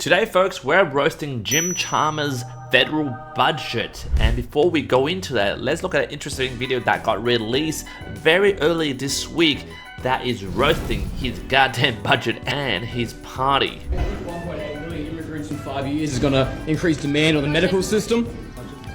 Today, folks, we're roasting Jim Chalmers Federal Budget. And before we go into that, let's look at an interesting video that got released very early this week that is roasting his goddamn budget and his party. 1.8 million immigrants in 5 years is going to increase demand on the medical system.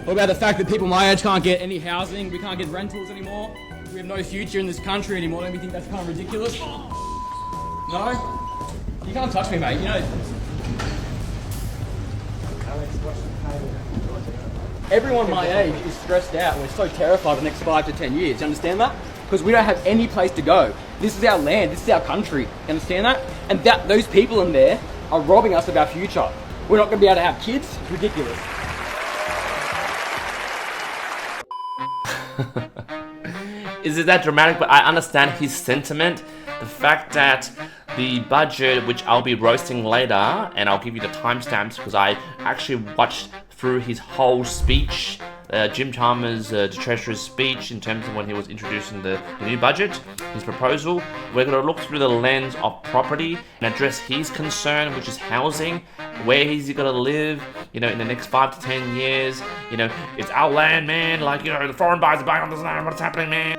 What about the fact that people my age can't get any housing, we can't get rentals anymore, we have no future in this country anymore? Don't you think that's kind of ridiculous? No? You can't touch me, mate, you know. Everyone my age is stressed out. We're so terrified for the next 5 to 10 years. You understand that? Because we don't have any place to go. This is our land. This is our country. You understand that? And those people in there are robbing us of our future. We're not going to be able to have kids. It's ridiculous. Is it that dramatic? But I understand his sentiment. The fact that the budget, which I'll be roasting later, and I'll give you the timestamps because I actually watched through his whole speech, Jim Chalmers, the Treasurer's speech, in terms of when he was introducing the new budget, his proposal. We're going to look through the lens of property and address his concern, which is housing. Where is he going to live, you know, in the next 5 to 10 years? You know, it's our land, man. Like, you know, the foreign buyers are buying on this land. What's happening, man?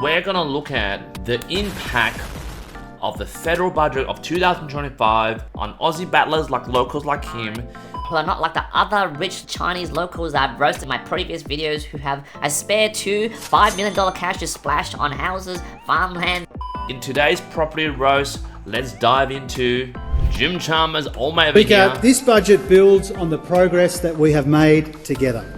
We're going to look at the impact of the federal budget of 2025 on Aussie battlers like locals like him, who are not like the other rich Chinese locals that I've roasted in my previous videos who have a spare $5 million cash to splash on houses, farmland. In today's property roast, let's dive into Jim Chalmers all my over here. This budget builds on the progress that we have made together.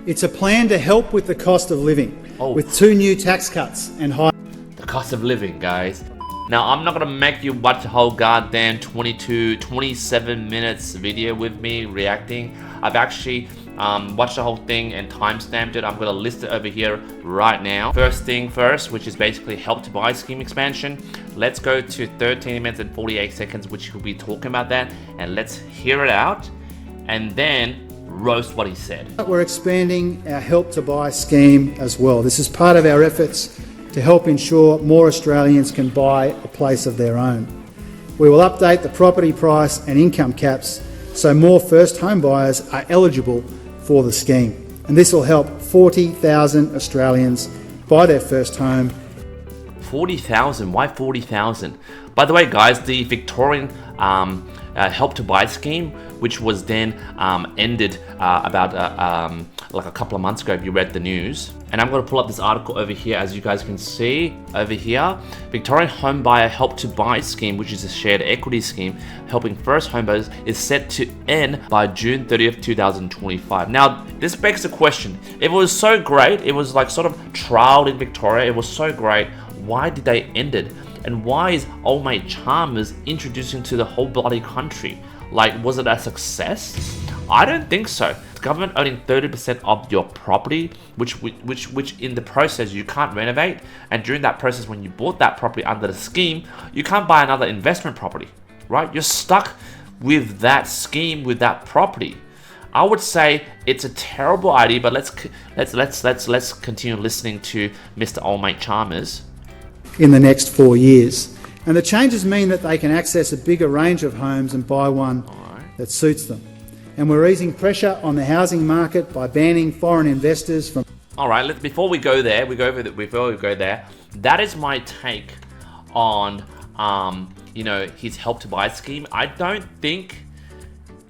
It's a plan to help with the cost of living, with 2 new tax cuts and high... The cost of living, guys. Now, I'm not going to make you watch the whole goddamn 27 minutes video with me reacting. I've actually watched the whole thing and timestamped it. I'm going to list it over here right now. First thing first, which is basically help to buy scheme expansion. Let's go to 13 minutes and 48 seconds, which we'll be talking about that. And let's hear it out. And then roast what he said. We're expanding our help to buy scheme as well. This is part of our efforts to help ensure more Australians can buy a place of their own. We will update the property price and income caps so more first home buyers are eligible for the scheme. And this will help 40,000 Australians buy their first home. 40,000? Why 40,000? By the way, guys, the Victorian help to buy scheme, which was then ended about like a couple of months ago if you read the news. And I'm going to pull up this article over here, as you guys can see over here. Victorian home buyer help to buy scheme, which is a shared equity scheme helping first home buyers, is set to end by June 30th 2025. Now this begs the question, if it was so great, it was like sort of trialed in Victoria, it was so great, why did they end it? And why is old mate Chalmers introducing to the whole bloody country? Like, was it a success? I don't think so. The government owning 30% of your property, which in the process you can't renovate, and during that process when you bought that property under the scheme, you can't buy another investment property, right? You're stuck with that scheme, with that property. I would say it's a terrible idea, but let's continue listening to Mr. Old Mate Chalmers. In the next 4 years. And the changes mean that they can access a bigger range of homes and buy one that suits them. And we're easing pressure on the housing market by banning foreign investors from... Alright, before we go there, that is my take on, you know, his help to buy scheme. I don't think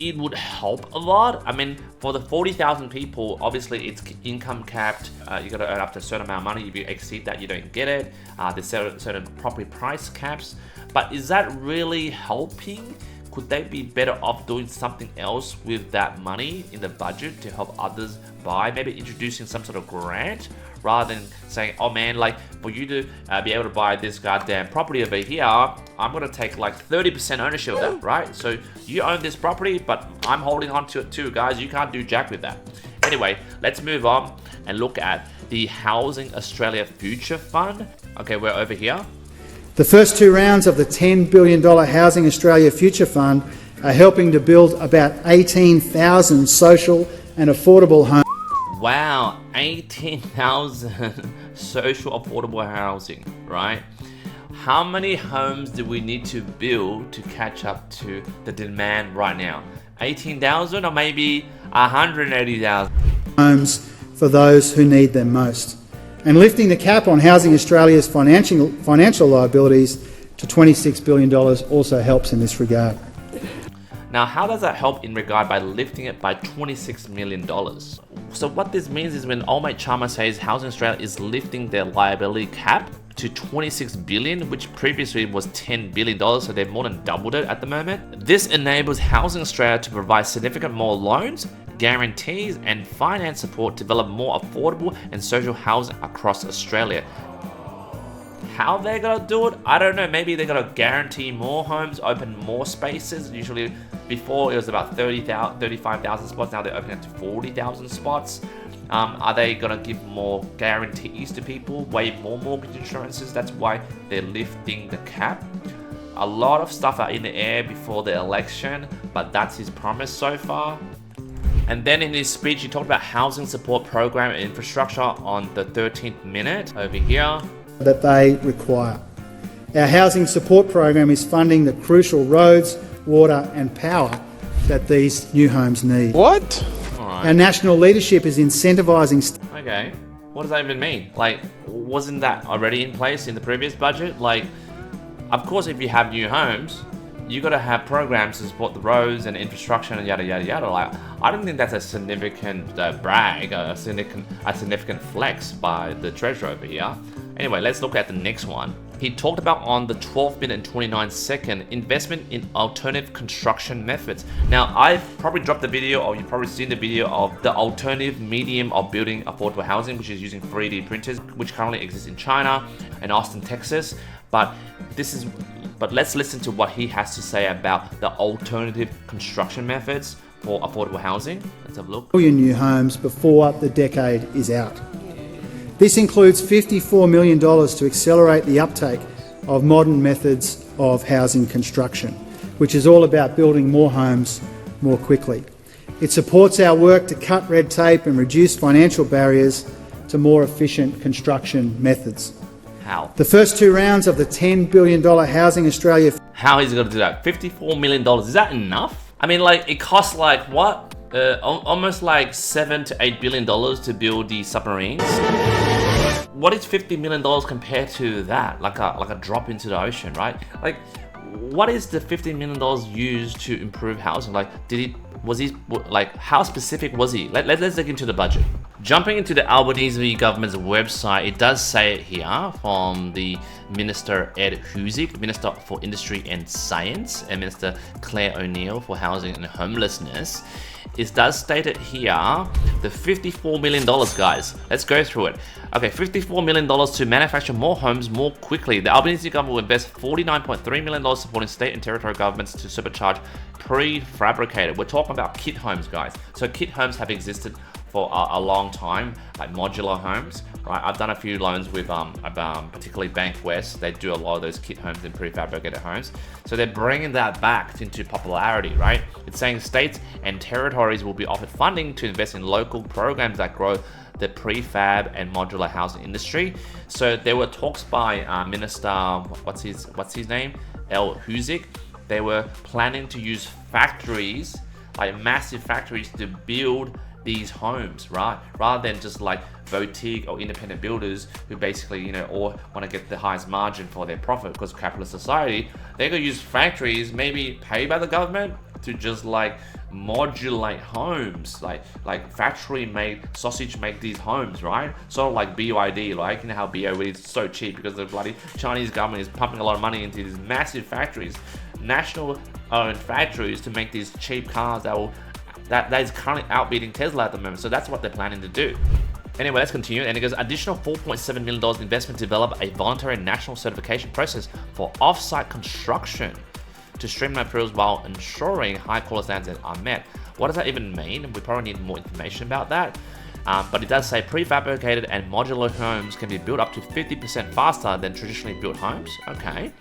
it would help a lot. I mean, for the 40,000 people, obviously it's income capped. You got to earn up to a certain amount of money. If you exceed that, you don't get it. There's certain property price caps. But is that really helping? Could they be better off doing something else with that money in the budget to help others buy? Maybe introducing some sort of grant rather than saying, oh man, like for you to be able to buy this goddamn property over here, I'm going to take like 30% ownership of that, right? So you own this property, but I'm holding on to it too, guys. You can't do jack with that. Anyway, let's move on and look at the Housing Australia Future Fund. Okay, we're over here. The first 2 rounds of the $10 billion Housing Australia Future Fund are helping to build about 18,000 social and affordable homes. Wow, 18,000 social affordable housing, right? How many homes do we need to build to catch up to the demand right now? 18,000 or maybe 180,000? Homes for those who need them most. And lifting the cap on Housing Australia's financial liabilities to $26 billion also helps in this regard. Now, how does that help in regard by lifting it by $26 million? So what this means is when old mate Chalmers says Housing Australia is lifting their liability cap to $26 billion, which previously was $10 billion, so they've more than doubled it at the moment. This enables Housing Australia to provide significant more loans, guarantees and finance support to develop more affordable and social housing across Australia. How they're gonna do it, I don't know. Maybe they're gonna guarantee more homes, open more spaces. Usually before it was about 35,000 spots, now they're opening it to 40,000 spots. Are they gonna give more guarantees to people, waive more mortgage insurances? That's why they're lifting the cap. A lot of stuff are in the air before the election, but that's his promise so far. And then in his speech, he talked about housing support program and infrastructure on the 13th minute over here. That they require. Our housing support program is funding the crucial roads, water and power that these new homes need. What? Our national leadership is incentivising... Okay, what does that even mean? Like, wasn't that already in place in the previous budget? Like, of course, if you have new homes, you got to have programs to support the roads and infrastructure and yada yada yada. Like, I don't think that's a significant brag, a significant flex by the treasurer over here. Anyway, let's look at the next one. He talked about on the 12th minute and 29 second investment in alternative construction methods. Now, I've probably dropped the video, or you've probably seen the video of the alternative medium of building affordable housing, which is using 3D printers, which currently exists in China and Austin, Texas. But let's listen to what he has to say about the alternative construction methods for affordable housing. Let's have a look. ...million new homes before the decade is out. This includes $54 million to accelerate the uptake of modern methods of housing construction, which is all about building more homes more quickly. It supports our work to cut red tape and reduce financial barriers to more efficient construction methods. How? The first two rounds of the $10 billion Housing Australia... How is he going to do that? $54 million, is that enough? I mean, like, it costs like, what? Almost like $7 to $8 billion to build these submarines. What is $50 million compared to that? Like a drop into the ocean, right? Like, what is the $50 million used to improve housing? Like, how specific was he? Let's dig into the budget. Jumping into the Albanese government's website, it does say it here from the Minister Ed Husic, Minister for Industry and Science, and Minister Claire O'Neill for Housing and Homelessness. It does state it here, the $54 million, guys. Let's go through it. Okay, $54 million to manufacture more homes more quickly. The Albanese government will invest $49.3 million supporting state and territorial governments to supercharge prefabricated. We're talking about kit homes, guys. So kit homes have existed for a long time, like modular homes, right? I've done a few loans with particularly Bank West. They do a lot of those kit homes and prefabricated homes. So they're bringing that back into popularity, right? It's saying states and territories will be offered funding to invest in local programs that grow the prefab and modular housing industry. So there were talks by Minister, what's his name? El Husic. They were planning to use factories, like massive factories, to build these homes, right? Rather than just like boutique or independent builders who basically, you know, or want to get the highest margin for their profit because of capitalist society. They're gonna use factories, maybe paid by the government, to just like modulate homes, like factory made, sausage make these homes, right? Sort of like BYD, like, you know how BYD is so cheap because the bloody Chinese government is pumping a lot of money into these massive factories, national owned factories, to make these cheap cars that is currently outbidding Tesla at the moment. So that's what they're planning to do. Anyway, let's continue. And it goes, additional $4.7 million investment to develop a voluntary national certification process for off-site construction to streamline approvals while ensuring high-quality standards are met. What does that even mean? We probably need more information about that. But it does say prefabricated and modular homes can be built up to 50% faster than traditionally built homes. Okay.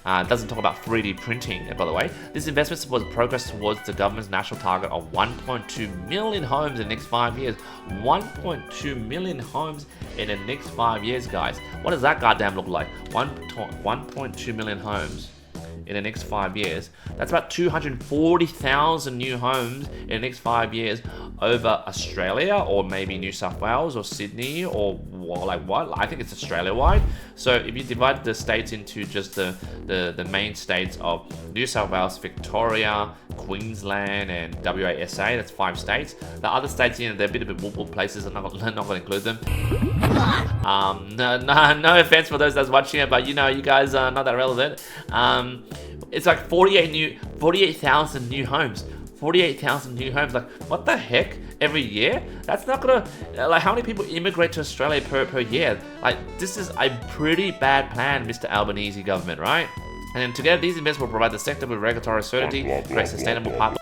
It doesn't talk about 3D printing, by the way. This investment supports progress towards the government's national target of 1.2 million homes in the next 5 years. 1.2 million homes in the next 5 years, guys. What does that goddamn look like? 1.2 million homes in the next 5 years. That's about 240,000 new homes in the next 5 years over Australia, or maybe New South Wales or Sydney, or like what? I think it's Australia-wide. So if you divide the states into just the main states of New South Wales, Victoria, Queensland, and WA/SA, that's 5 states. The other states, you know, they're a bit of woo places. I'm not going to include them. No offense for those that's watching it, but you know, you guys are not that relevant. It's like 48,000 new homes. 48,000 new homes. Like, what the heck? Every year? That's not gonna, like, how many people immigrate to Australia per year? Like, this is a pretty bad plan, Mr. Albanese government, right? And then together, these investments will provide the sector with regulatory certainty, create sustainable pipeline,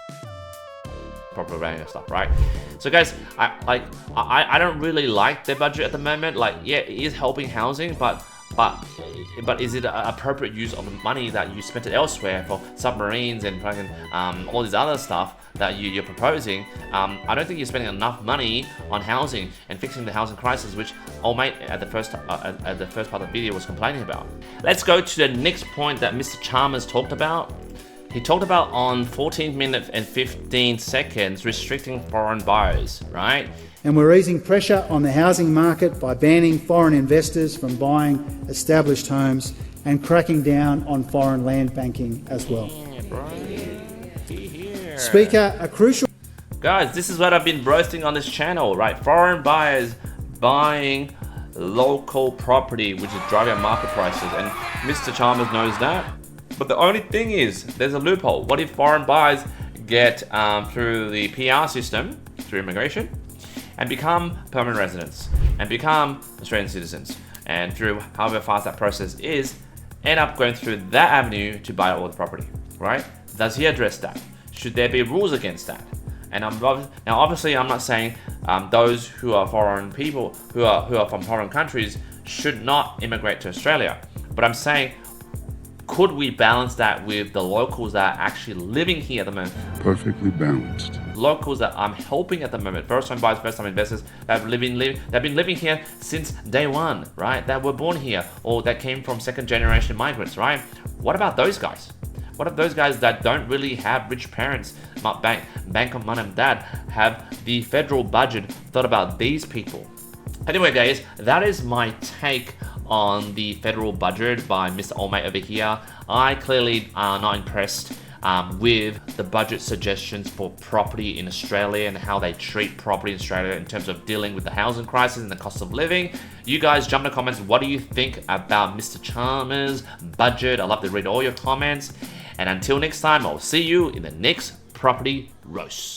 proper value stuff, right? So guys, I don't really like their budget at the moment. Like, yeah, it is helping housing, but is it an appropriate use of the money that you spent it elsewhere for submarines and fucking all this other stuff that you're proposing? I don't think you're spending enough money on housing and fixing the housing crisis, which old mate at the first part of the video was complaining about. Let's go to the next point that Mr. Chalmers talked about. He talked about on 14 minutes and 15 seconds restricting foreign buyers, right? And we're easing pressure on the housing market by banning foreign investors from buying established homes and cracking down on foreign land banking as well. Speaker, a crucial... Guys, this is what I've been roasting on this channel, right? Foreign buyers buying local property, which is driving up market prices, and Mr. Chalmers knows that. But the only thing is, there's a loophole. What if foreign buyers get through the PR system, through immigration, and become permanent residents, and become Australian citizens, and through however fast that process is, end up going through that avenue to buy all the property, right? Does he address that? Should there be rules against that? And now obviously I'm not saying those who are foreign people, who are from foreign countries, should not immigrate to Australia. But I'm saying, could we balance that with the locals that are actually living here at the moment? Perfectly balanced. Locals that I'm helping at the moment, first-time buyers, first-time investors that have been living here since day one, right? That were born here, or that came from second-generation migrants, right? What about those guys? What if those guys that don't really have rich parents, bank of mum and dad, have the federal budget thought about these people? Anyway, guys, that is my take on the federal budget by Mr. Oldmate over here. I clearly are not impressed with the budget suggestions for property in Australia and how they treat property in Australia in terms of dealing with the housing crisis and the cost of living. You guys jump in the comments. What do you think about Mr. Chalmers' budget? I'd love to read all your comments. And until next time, I'll see you in the next property roast.